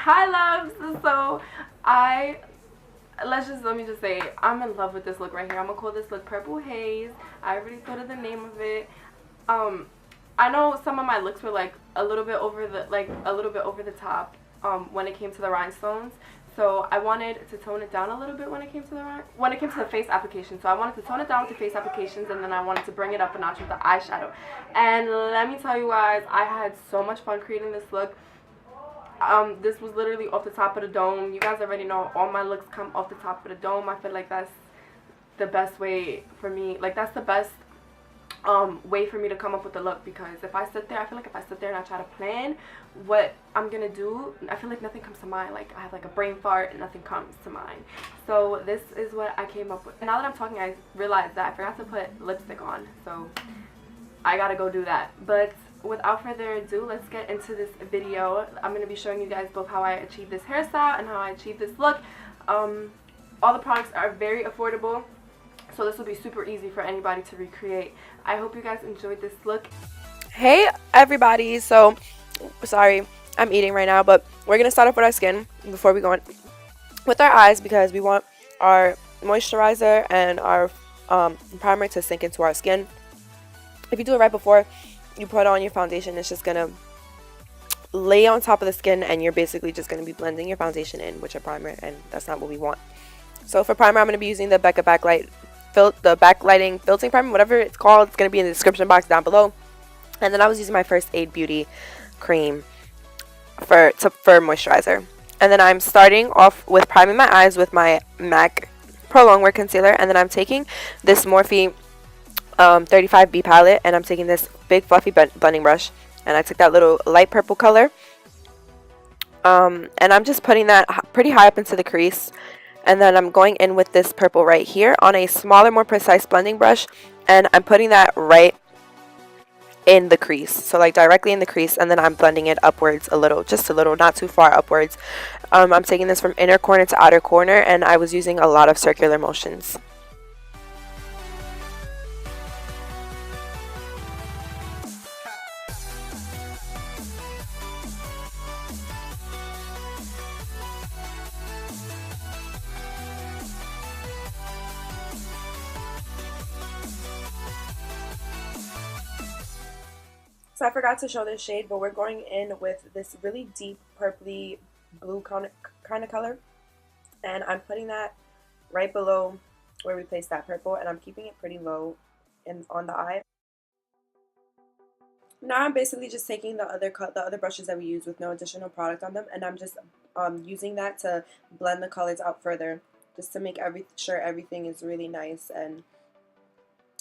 Hi loves. So I let me just say I'm in love with this look right here. I'm gonna call this look Purple Haze. I already thought of the name of it. Um I know some of my looks were like a little bit over the top when it came to the rhinestones. So I wanted to tone it down a little bit when it came to the face application. So I wanted to tone it down with the face applications, and then I wanted to bring it up a notch with the eyeshadow. And let me tell you guys, I had so much fun creating this look. This was literally off the top of the dome. You guys already know all my looks come off the top of the dome. I feel like that's the best way for me. Like, that's the best way for me to come up with a look, because if I sit there, I feel like if I sit there and I try to plan what I'm gonna do, I feel like nothing comes to mind. Like, I have like a brain fart and nothing comes to mind. So this is what I came up with. And now that I'm talking, I realized that I forgot to put lipstick on, so I gotta go do that. But without further ado, let's get into this video. I'm going to be showing you guys both how I achieved this hairstyle and how I achieved this look. All the products are very affordable, so this will be super easy for anybody to recreate. I hope you guys enjoyed this look. Hey everybody, so sorry I'm eating right now, but we're going to start off with our skin before we go on with our eyes, because we want our moisturizer and our primer to sink into our skin. If you do it right before you put on your foundation, it's just gonna lay on top of the skin, and you're basically just gonna be blending your foundation in with your primer, and that's not what we want. So for primer, I'm gonna be using the Becca backlighting filtering primer, whatever it's called. It's gonna be in the description box down below. And then I was using my First Aid Beauty cream for moisturizer. And then I'm starting off with priming my eyes with my MAC Pro Longwear concealer, and then I'm taking this Morphe 35B palette, and I'm taking this big fluffy blending brush, and I took that little light purple color, and I'm just putting that pretty high up into the crease, and then I'm going in with this purple right here on a smaller, more precise blending brush, and I'm putting that right in the crease, so like directly in the crease, and then I'm blending it upwards a little, just a little, not too far upwards. I'm taking this from inner corner to outer corner, and I was using a lot of circular motions. So I forgot to show this shade, but we're going in with this really deep purpley blue kind of color, and I'm putting that right below where we placed that purple, and I'm keeping it pretty low on the eye. Now I'm basically just taking the other brushes that we use with no additional product on them, and I'm just using that to blend the colors out further, just to make sure everything is really nice, and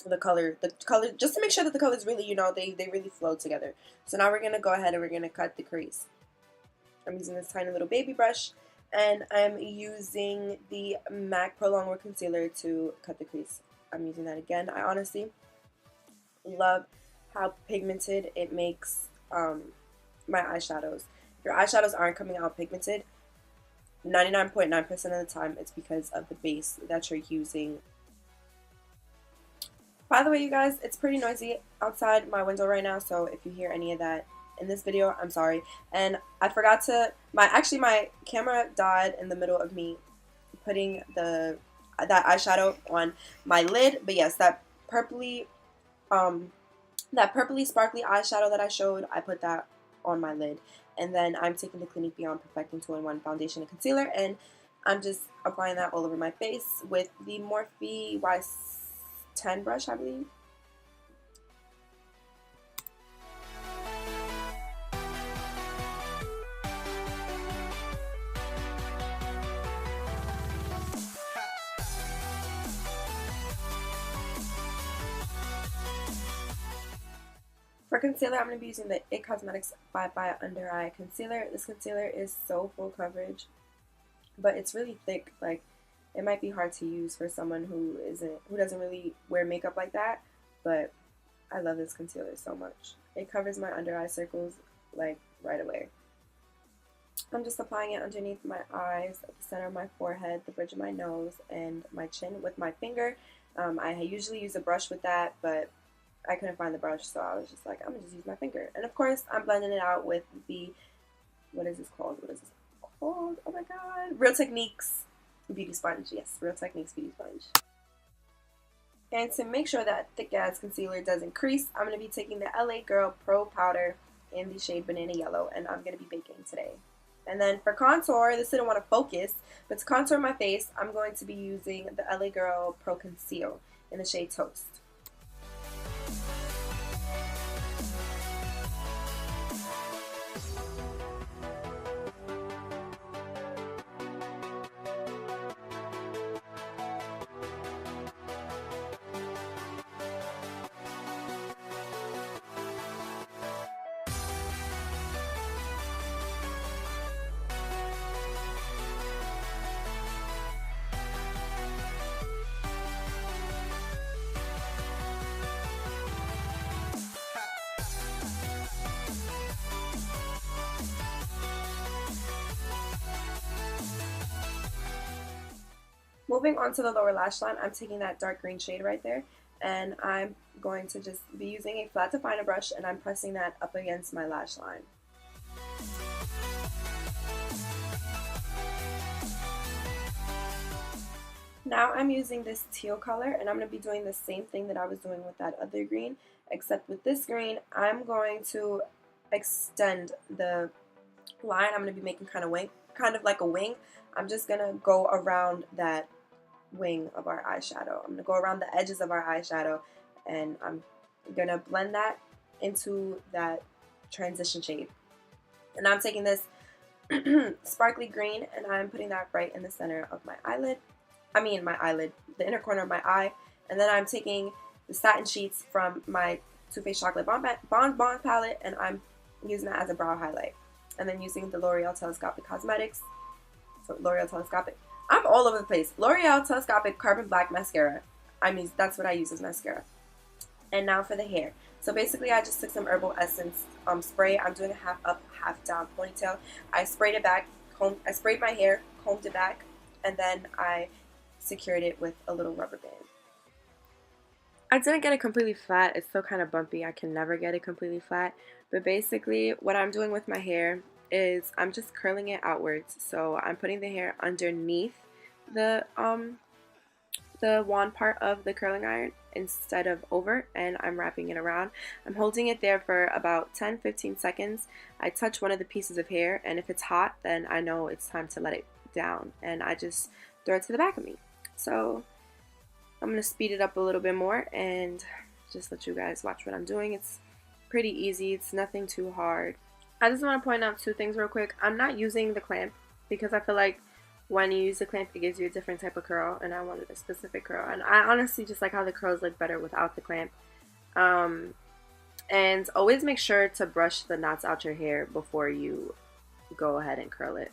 the color just to make sure that the colors really, they really flow together. So now we're going to go ahead and we're going to cut the crease. I'm using this tiny little baby brush, and I'm using the MAC Pro Longwear concealer to cut the crease. I'm using that again. I honestly love how pigmented it makes my eyeshadows. If your eyeshadows aren't coming out pigmented, 99.9% of the time it's because of the base that you're using. By the way, you guys, it's pretty noisy outside my window right now, so if you hear any of that in this video, I'm sorry. And I forgot to, my camera died in the middle of me putting that eyeshadow on my lid. But yes, that purpley sparkly eyeshadow that I showed, I put that on my lid. And then I'm taking the Clinique Beyond Perfecting 2-in-1 foundation and concealer, and I'm just applying that all over my face with the Morphe Y10 brush, I believe. For concealer, I'm going to be using the It Cosmetics Bye Bye Under Eye Concealer. This concealer is so full coverage, but it's really thick. Like, it might be hard to use for someone who doesn't really wear makeup like that, but I love this concealer so much. It covers my under eye circles like right away. I'm just applying it underneath my eyes, at the center of my forehead, the bridge of my nose, and my chin with my finger. I usually use a brush with that, but I couldn't find the brush, so I was just like, I'm going to just use my finger. And of course, I'm blending it out with the, what is this called? called? Oh my god. Real Techniques Beauty Sponge. Yes, Real Techniques Beauty Sponge. And to make sure that thick ass concealer doesn't crease, I'm going to be taking the LA Girl Pro Powder in the shade Banana Yellow, and I'm going to be baking today. And then for contour, this didn't want to focus, but to contour my face, I'm going to be using the LA Girl Pro Conceal in the shade Toast. Moving on to the lower lash line, I'm taking that dark green shade right there, and I'm going to just be using a flat definer brush, and I'm pressing that up against my lash line. Now I'm using this teal color, and I'm going to be doing the same thing that I was doing with that other green, except with this green, I'm going to extend the line. I'm going to be making kind of like a wing. I'm just going to go around that wing of our eyeshadow. I'm going to go around the edges of our eyeshadow, and I'm going to blend that into that transition shade. And I'm taking this sparkly green, and I'm putting that right in the center of my eyelid. The inner corner of my eye. And then I'm taking the satin sheets from my Too Faced Chocolate Bon palette, and I'm using that as a brow highlight. And then using the L'Oreal Telescopic Cosmetics. So L'Oreal Telescopic. I'm all over the place. L'Oreal Telescopic Carbon Black Mascara. That's what I use as mascara. And now for the hair. So basically I just took some Herbal Essence spray. I'm doing a half up, half down ponytail. I sprayed it back, I sprayed my hair, combed it back, and then I secured it with a little rubber band. I didn't get it completely flat. It's still kind of bumpy. I can never get it completely flat. But basically what I'm doing with my hair is I'm just curling it outwards. So I'm putting the hair underneath the wand part of the curling iron instead of over, and I'm wrapping it around. I'm holding it there for about 10-15 seconds. I touch one of the pieces of hair, and if it's hot, then I know it's time to let it down, and I just throw it to the back of me. So I'm going to speed it up a little bit more and just let you guys watch what I'm doing. It's pretty easy. It's nothing too hard. I just want to point out two things real quick. I'm not using the clamp because I feel like when you use the clamp, it gives you a different type of curl, and I wanted a specific curl. And I honestly just like how the curls look better without the clamp. And always make sure to brush the knots out your hair before you go ahead and curl it.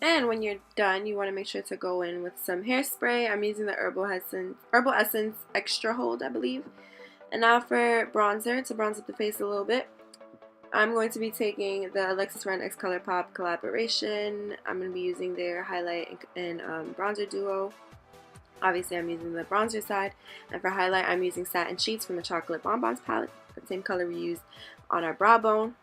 And when you're done, you want to make sure to go in with some hairspray. I'm using the Herbal Essence Extra Hold, I believe. And now for bronzer, to bronze up the face a little bit, I'm going to be taking the Alexis Ren X Colourpop collaboration. I'm going to be using their highlight and bronzer duo. Obviously, I'm using the bronzer side. And for highlight, I'm using Satin Sheets from the Chocolate Bonbons palette, the same color we used on our brow bone.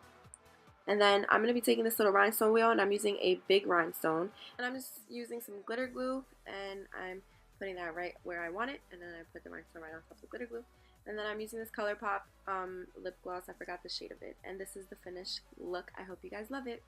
And then I'm going to be taking this little rhinestone wheel, and I'm using a big rhinestone. And I'm just using some glitter glue, and I'm putting that right where I want it. And then I put the rhinestone right on top of the glitter glue. And then I'm using this Colourpop lip gloss. I forgot the shade of it. And this is the finished look. I hope you guys love it.